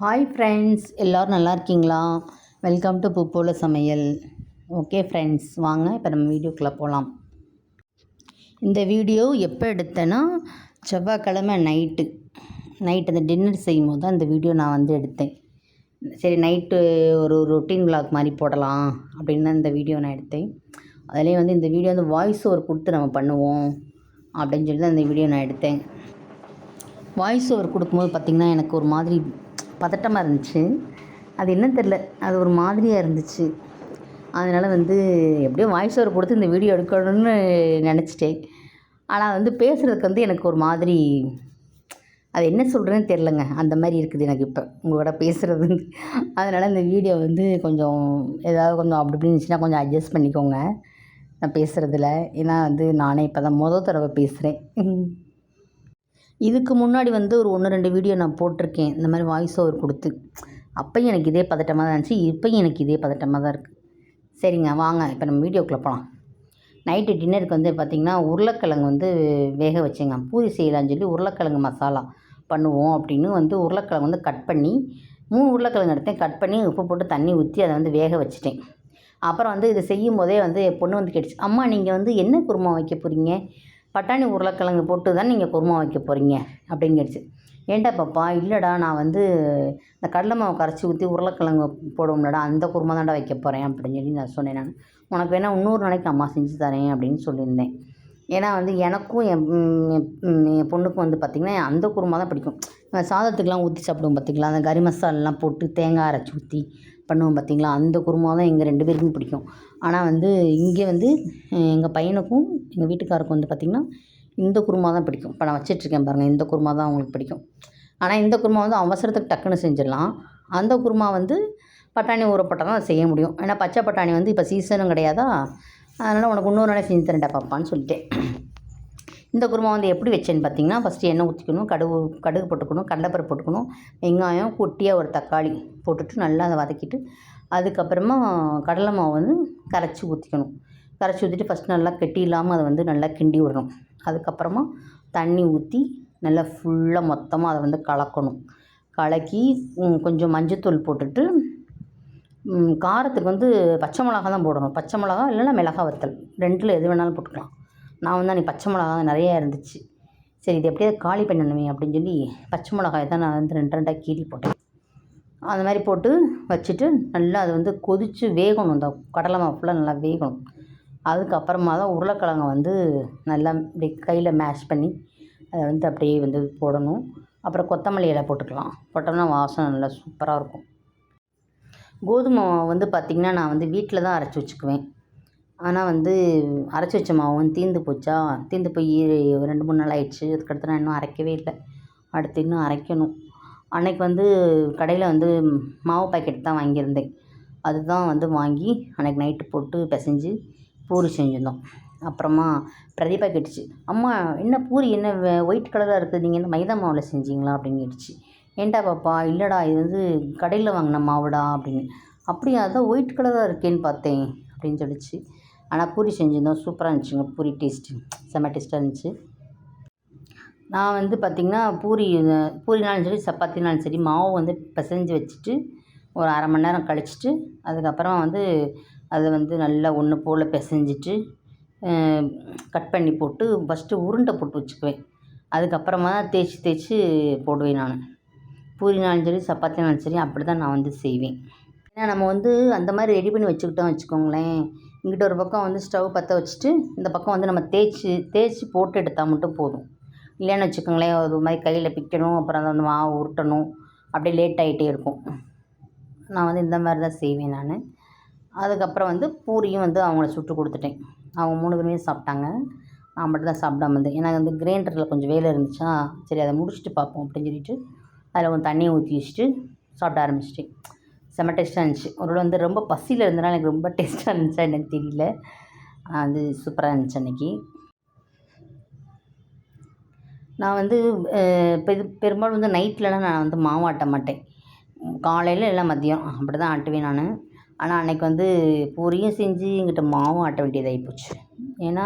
Hi friends, எல்லோரும் நல்லா இருக்கீங்களா? வெல்கம் டு பூப்போல சமையல். ஓகே ஃப்ரெண்ட்ஸ், வாங்க இப்போ நம்ம வீடியோக்குள்ளே போகலாம். இந்த வீடியோ எப்போ எடுத்தேன்னா செவ்வாய்க்கிழமை நைட்டு அந்த டின்னர் செய்யும் போது தான் இந்த வீடியோ நான் எடுத்தேன். சரி, நைட்டு ஒரு ரொட்டீன் விளாக் மாதிரி போடலாம் அப்படின்னு தான் இந்த வீடியோ நான் எடுத்தேன். அதிலே இந்த வீடியோ வாய்ஸ் ஓவர் கொடுத்து நம்ம பண்ணுவோம் அப்படின்னு சொல்லி தான் இந்த வீடியோ நான் எடுத்தேன். வாய்ஸ் ஓவர் கொடுக்கும்போது பார்த்திங்கன்னா எனக்கு ஒரு மாதிரி பதட்டமாக இருந்துச்சு. அது என்னன்னு தெரில, அது ஒரு மாதிரியாக இருந்துச்சு. அதனால் எப்படியோ வாய்ஸ் ஓவர் கொடுத்து இந்த வீடியோ எடுக்கணும்னு நினச்சிட்டேன். ஆனால் பேசுகிறதுக்கு எனக்கு ஒரு மாதிரி, அது என்ன சொல்கிறேன்னு தெரிலங்க, அந்த மாதிரி இருக்குது எனக்கு இப்போ உங்களோட பேசுகிறது. அதனால் இந்த வீடியோ கொஞ்சம் ஏதாவது கொஞ்சம் அப்படி இப்படி இருந்துச்சுன்னா கொஞ்சம் அட்ஜஸ்ட் பண்ணிக்கோங்க நான் பேசுகிறதுல. ஏன்னா நானே இப்போ தான் மொதல் தடவை பேசுகிறேன். இதுக்கு முன்னாடி ஒரு 1-2 வீடியோ நான் போட்டிருக்கேன் இந்த மாதிரி வாய்ஸ் ஓவர் கொடுத்து. அப்போயும் எனக்கு இதே பதட்டமாக தான் இருந்துச்சு, இப்போயும் எனக்கு இதே பதட்டமாக தான் இருக்குது. சரிங்க, வாங்க இப்போ நம்ம வீடியோக்குள்ளே போகலாம். நைட்டு டின்னருக்கு பார்த்திங்கன்னா உருளைக்கிழங்கு வேக வச்சேங்க. பூரி செய்யலான்னு சொல்லி உருளைக்கிழங்கு மசாலா பண்ணுவோம் அப்படின்னு உருளைக்கிழங்கு கட் பண்ணி 3 உருளைக்கிழங்கு எடுத்தேன். கட் பண்ணி உப்பு போட்டு தண்ணி ஊற்றி அதை வேக வச்சுட்டேன். அப்புறம் இது செய்யும் போதே என் பொண்ணு கேட்டுச்சு, அம்மா நீங்கள் என்ன குருமா வைக்க போகிறீங்க? பட்டாணி உருளைக்கிழங்கு போட்டு தான் நீங்கள் குருமா வைக்க போகிறீங்க அப்படின்னு கேட்டுச்சு. ஏன்டா பாப்பா? இல்லைடா, நான் இந்த கடலை மாவு கரைச்சி ஊற்றி உருளைக்கிழங்கு போடுவோம்லடா, அந்த குருமா தான்டா வைக்க போகிறேன் அப்படின்னு சொல்லி நான் சொன்னேன். நான் உனக்கு வேணால் இன்னொரு நாளைக்கு அம்மா செஞ்சு தரேன் அப்படின்னு சொல்லியிருந்தேன். ஏன்னா எனக்கும் என் பொண்ணுக்கும் பார்த்திங்கன்னா அந்த குருமா தான் பிடிக்கும். சாதத்துக்கெலாம் ஊற்றி சாப்பிடுவோம் பார்த்திங்களா, அந்த கறி மசாலெலாம் போட்டு தேங்காய் அரைச்சி ஊற்றி பண்ணுவோம் பார்த்திங்களா, அந்த குருமா தான் எங்கள் 2 பேருக்கும் பிடிக்கும். ஆனால் இங்கே எங்கள் பையனுக்கும் எங்கள் வீட்டுக்காருக்கும் பார்த்திங்கன்னா இந்த குருமா தான் பிடிக்கும். இப்போ நான் வச்சிட்ருக்கேன் பாருங்கள், இந்த குருமா தான் அவங்களுக்கு பிடிக்கும். ஆனால் இந்த குருமா அவசரத்துக்கு டக்குன்னு செஞ்சிடலாம். அந்த குருமா பட்டாணி ஊறப்பட்டால் தான் செய்ய முடியும். ஏன்னா பச்சை பட்டாணி இப்போ சீசனும் கிடையாதா, அதனால் உனக்கு இன்னொரு நாளே செஞ்சு தரேன்டா பாப்பான்னு சொல்லிட்டேன். இந்த குருமா எப்படி வச்சேன்னு பார்த்திங்கன்னா, ஃபஸ்ட்டு எண்ணெய் ஊற்றிக்கணும், கடுகு போட்டுக்கணும், கடலைப்பருப்பு போட்டுக்கணும், வெங்காயம், குட்டியாக ஒரு தக்காளி போட்டுட்டு நல்லா அதை வதக்கிட்டு, அதுக்கப்புறமா கடலை மாவு கரைச்சி ஊற்றிக்கணும். கரைச்சி ஊற்றிட்டு ஃபஸ்ட்டு நல்லா கெட்டி இல்லாமல் அதை நல்லா கிண்டி விடணும். அதுக்கப்புறமா தண்ணி ஊற்றி நல்லா ஃபுல்லாக மொத்தமாக அதை கலக்கணும். கலக்கி கொஞ்சம் மஞ்சத்தூள் போட்டுட்டு, காரத்துக்கு பச்சை மிளகா தான் போடணும். பச்சை மிளகா இல்லைன்னா மிளகா வத்தல், 2ல் எது வேணாலும் போட்டுக்கலாம். நான் அன்றைக்கி பச்சை மிளகா நிறையா இருந்துச்சு. சரி, இது எப்படியாவது காலி பண்ணணுமே அப்படின்னு சொல்லி பச்சை மிளகாய் தான் நான் 2 கீறி போட்டேன். அந்த மாதிரி போட்டு வச்சுட்டு நல்லா அது கொதித்து வேகணும். இந்த கடலை மாவு ஃபுல்லாக நல்லா வேகணும். அதுக்கப்புறமா தான் உருளைக்கிழங்கை நல்லா இப்படி கையில் மேஷ் பண்ணி அதை அப்படியே போடணும். அப்புறம் கொத்தமல்லி இலை போட்டுக்கலாம். போட்டோம்னா வாசனை நல்லா சூப்பராக இருக்கும். கோதுமை மாவு பார்த்திங்கன்னா நான் வீட்டில் தான் அரைச்சி வச்சுக்குவேன். ஆனால் அரைச்சி வச்ச மாவு தீர்ந்து போய் 2-3 நாள் ஆயிடுச்சு. அதுக்கடுத்து நான் இன்னும் அரைக்கவே இல்லை. அடுத்து இன்னும் அரைக்கணும். அன்றைக்கி கடையில் மாவு பாக்கெட் தான் வாங்கியிருந்தேன். அதுதான் வாங்கி அன்றைக்கி நைட்டு போட்டு பிசைஞ்சு பூரி செஞ்சுருந்தோம். அப்புறமா பிரதீபா கேட்டுச்சு, அம்மா என்ன பூரி என்ன ஒயிட் கலராக இருக்குது, நீங்கள் என்ன மைதா மாவில் செஞ்சீங்களா அப்படின்னு கேட்டுச்சு. ஏன்டா பாப்பா? இல்லைடா, இது கடையில் வாங்கின மாவுடா அப்படின்னு. அப்படியா? அதான் ஒயிட் கலராக இருக்கேன்னு பார்த்தேன் அப்படின்னு சொல்லிச்சு. ஆனால் பூரி செஞ்சுருந்தோம், சூப்பராக இருந்துச்சுங்க. பூரி டேஸ்ட்டு செம்ம டேஸ்ட்டாக இருந்துச்சு. நான் பார்த்திங்கன்னா பூரினாலும் சரி சப்பாத்தினாலும் சரி மாவு பிசைஞ்சு வச்சுட்டு ஒரு அரை மணி நேரம் கழிச்சிட்டு, அதுக்கப்புறம் அதை நல்லா ஒன்று போல் பிசைஞ்சிட்டு கட் பண்ணி போட்டு ஃபஸ்ட்டு உருண்டை போட்டு வச்சுக்குவேன். அதுக்கப்புறமா தான் தேய்ச்சி போடுவேன் நான். பூரினாலும் சரி சப்பாத்தினாலும் சரி அப்படி தான் நான் செய்வேன். ஏன்னா நம்ம அந்த மாதிரி ரெடி பண்ணி வச்சுக்கிட்டோம் வச்சுக்கோங்களேன், இங்கிட்ட ஒரு பக்கம் ஸ்டவ் பற்ற வச்சுட்டு இந்த பக்கம் நம்ம தேய்ச்சி போட்டு எடுத்தால் மட்டும் போதும். இல்லைன்னு வச்சுக்கோங்களேன், ஒரு மாதிரி கையில் பிக்கணும், அப்புறம் அதை மாவு உருட்டணும், அப்படியே லேட் ஆகிட்டே இருக்கும். நான் இந்த மாதிரி தான் செய்வேன் நான். அதுக்கப்புறம் பூரியும் அவங்கள சுட்டு கொடுத்துட்டேன். அவங்க 3 பேருமே சாப்பிட்டாங்க. நான் மட்டும் தான் சாப்பிடாம இருந்தேன். ஏன்னா கிரைண்டரில் கொஞ்சம் வேலை இருந்துச்சா, சரி அதை முடிச்சுட்டு பார்ப்போம் அப்படின்னு சொல்லிட்டு அதில் கொஞ்சம் தண்ணியை ஊற்றி வச்சுட்டு சாப்பிட ஆரம்பிச்சிட்டேன். செம்ம டேஸ்ட்டாக இருந்துச்சு. ஒரு ரொம்ப பசியில் இருந்தனால எனக்கு ரொம்ப டேஸ்ட்டாக இருந்துச்சா எனக்கு தெரியல. சூப்பராக இருந்துச்சு அன்றைக்கி. நான் இப்போ இது பெரும்பாலும் நைட்லலாம் நான் மாவு ஆட்ட மாட்டேன். காலையில் இல்லை மதியம் அப்படி தான் ஆட்டுவேன் நான். ஆனால் அன்றைக்கி பூரியும் செஞ்சு எங்கிட்ட மாவும் ஆட்ட வேண்டியதாகி போச்சு. ஏன்னா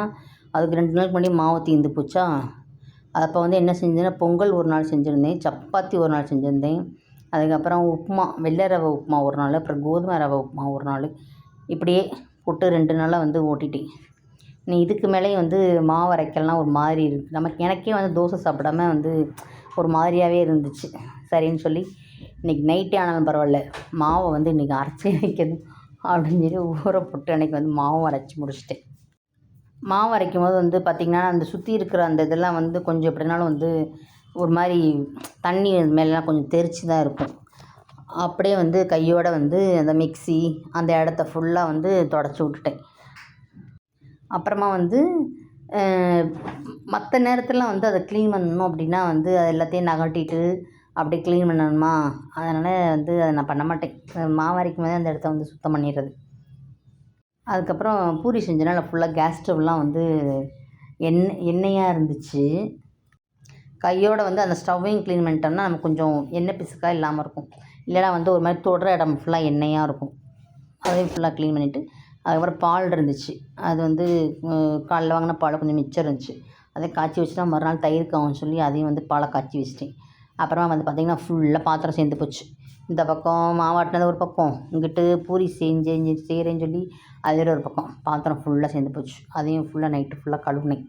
அதுக்கு 2 நாளுக்கு முன்னாடி மாவு தீர்ந்து போச்சா. அப்போ என்ன செஞ்சேன்னா, பொங்கல் ஒரு நாள் செஞ்சுருந்தேன், சப்பாத்தி ஒரு நாள் செஞ்சுருந்தேன், அதுக்கப்புறம் உப்புமா, வெள்ளை ரவை உப்புமா ஒரு நாள், அப்புறம் கோதுமை ரவை உப்புமா ஒரு நாள், இப்படியே போட்டு 2 நாளாக வந்து ஓட்டிட்டேன். நீ இதுக்கு மேலேயும் வந்து மாவு அரைக்கலாம் ஒரு மாதிரி இருக்குது. எனக்கே வந்து தோசை சாப்பிடாம வந்து ஒரு மாதிரியாகவே இருந்துச்சு. சரின்னு சொல்லி இன்றைக்கி நைட்டே ஆனாலும் பரவாயில்ல, மாவை வந்து இன்றைக்கி அரைச்சி வைக்கணும் அப்படின்னு சொல்லி ஊற போட்டு அன்றைக்கி வந்து மாவும் அரைச்சி முடிச்சிட்டேன். மாவு அரைக்கும் போது வந்து பார்த்திங்கன்னா, அந்த சுற்றி இருக்கிற அந்த இதெல்லாம் வந்து கொஞ்சம் எப்படினாலும் வந்து ஒரு மாதிரி தண்ணி மேலெலாம் கொஞ்சம் தெறிச்சு தான் இருக்கும். அப்படியே வந்து கையோடு வந்து அந்த மிக்ஸி அந்த இடத்த ஃபுல்லாக வந்து தொடச்சி விட்டுட்டேன். அப்புறமா வந்து மற்ற நேரத்துலலாம் வந்து அதை க்ளீன் பண்ணணும் அப்படின்னா வந்து அது எல்லாத்தையும் நகட்டிட்டு அப்படியே க்ளீன் பண்ணணுமா, அதனால் வந்து அதை நான் பண்ண மாட்டேன். மாவு அரைக்கும் போதே அந்த இடத்த வந்து சுத்தம் பண்ணிடுறது. அதுக்கப்புறம் பூரி செஞ்சனால ஃபுல்லாக கேஸ் ஸ்டவ்லாம் வந்து எண்ணெயாக இருந்துச்சு. கையோடு வந்து அந்த ஸ்டவ்வையும் க்ளீன் பண்ணிட்டோம்னா நமக்கு கொஞ்சம் எண்ணெய் பிசுக்காக இல்லாமல் இருக்கும். இல்லைனா வந்து ஒரு மாதிரி தொடுற இடம் ஃபுல்லாக எண்ணெயாக இருக்கும். அதையும் ஃபுல்லாக க்ளீன் பண்ணிவிட்டு அதுக்கப்புறம் பால் இருந்துச்சு. அது வந்து காலைல வாங்கின பால் கொஞ்சம் மிச்சம் இருந்துச்சு. அதை காய்ச்சி வச்சுட்டா மறுநாள் தயிருக்கு ஆகும்னு சொல்லி அதையும் வந்து பாலை காய்ச்சி வச்சிட்டேன். அப்புறமா வந்து பார்த்திங்கன்னா ஃபுல்லாக பாத்திரம் சேர்ந்து போச்சு. இந்த பக்கம் மாவாட்டினது ஒரு பக்கம், இங்கிட்டு பூரி செய்கிறேன்னு சொல்லி அதில் ஒரு பக்கம் பாத்திரம் ஃபுல்லாக சேர்ந்து போச்சு. அதையும் ஃபுல்லாக நைட்டு ஃபுல்லாக கழுவுனேன்.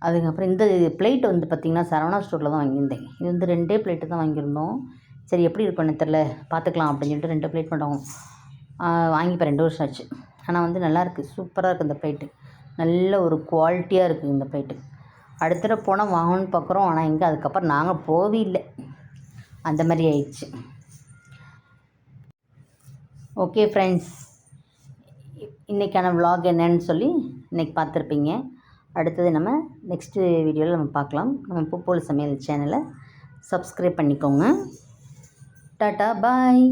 அதுக்கப்புறம் இந்த பிளேட்டு வந்து பார்த்திங்கன்னா சரவணா ஸ்டோரில் தான் வாங்கியிருந்தேன். இது வந்து 2 பிளேட்டு தான் வாங்கியிருந்தோம். சரி எப்படி இருக்குன்னு தெரில, பார்த்துக்கலாம் அப்படின்னு சொல்லிட்டு 2 பிளேட் மட்டும் வாங்கி இப்போ 2 வருஷம் ஆச்சு. ஆனால் வந்து நல்லாயிருக்கு, சூப்பராக இருக்குது இந்த பிளேட்டு. நல்ல ஒரு குவாலிட்டியாக இருக்குது இந்த பிளேட்டு. அடுத்த தடவை போனால் வாங்கணும்னு பார்க்குறோம். ஆனால் எங்கே அதுக்கப்புறம் நாங்கள் போகவே இல்லை, அந்த மாதிரி ஆயிடுச்சு. ஓகே ஃப்ரெண்ட்ஸ், இன்றைக்கான விலாக் என்னன்னு சொல்லி இன்றைக்கி பார்த்துருப்பீங்க. அடுத்தது நம்ம நெக்ஸ்ட்டு வீடியோவில் நம்ம பார்க்கலாம். நம்ம பூப்போல் சமையல் சேனலை சப்ஸ்கிரைப் பண்ணிக்கோங்க. டாட்டா பாய்.